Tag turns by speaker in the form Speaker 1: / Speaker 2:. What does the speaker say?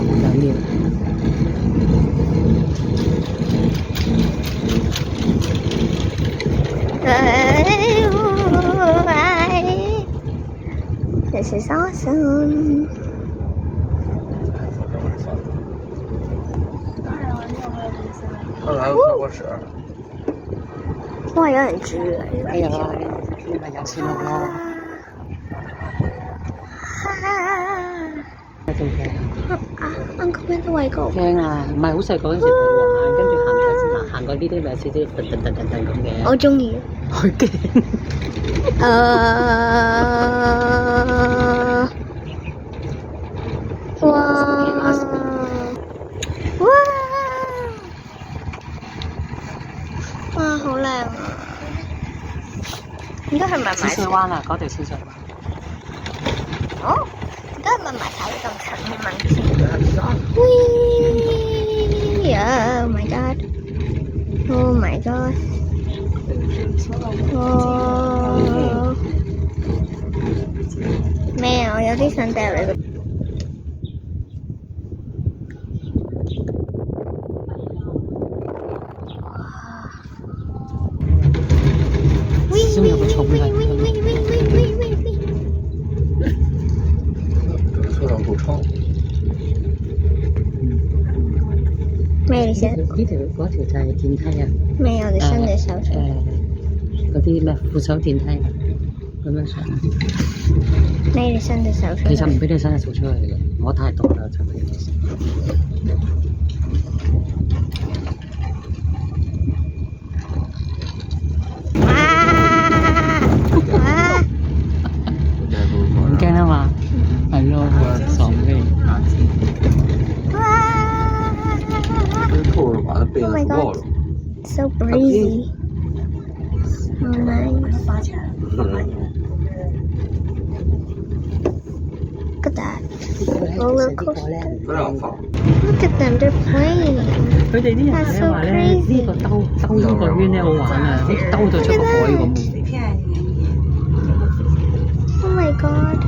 Speaker 1: 緊要。
Speaker 2: This is awesome.
Speaker 3: 后来我过屎。
Speaker 2: 哇，有人住啊！
Speaker 1: 哎呀，你咪有錢咯。仲驚
Speaker 2: 啊！Uncle Ben 都喂過。
Speaker 1: 驚啊！唔係好細個嗰陣時睇喎，跟住行過呢啲咪有少少頓咁嘅。
Speaker 2: 我中意。
Speaker 1: 好驚。
Speaker 2: 哇！哇！好靚啊！應該係咪
Speaker 1: 淺水灣啊？嗰條淺水灣。
Speaker 2: 哦，應該係咪埋晒咁長嘅文字？Oh my god! Oh my god! 哦，咩啊？我有啲想掉你個。
Speaker 1: 先有個重嘅。
Speaker 3: 車上夠臭。
Speaker 2: 咩你先？
Speaker 1: 嗰條就係電梯啊。
Speaker 2: 咩？我哋伸隻手出嚟。
Speaker 1: 嗰啲咩扶手電梯咁樣上。
Speaker 2: 咩？你伸隻手出嚟。
Speaker 1: 其實唔俾你伸隻手出嚟嘅，我太多啦，就俾你伸。唔驚啊嘛？係咯，爽咩？
Speaker 3: 透着把它被子不够了。
Speaker 2: So breezy. So nice. Look at that. Roller coaster.
Speaker 3: 不让放。
Speaker 2: Look at them, they're playing.
Speaker 1: 佢哋啲人咧話咧，呢個兜呢個圈咧好玩啊，好似兜到出個海咁。
Speaker 2: Oh my god.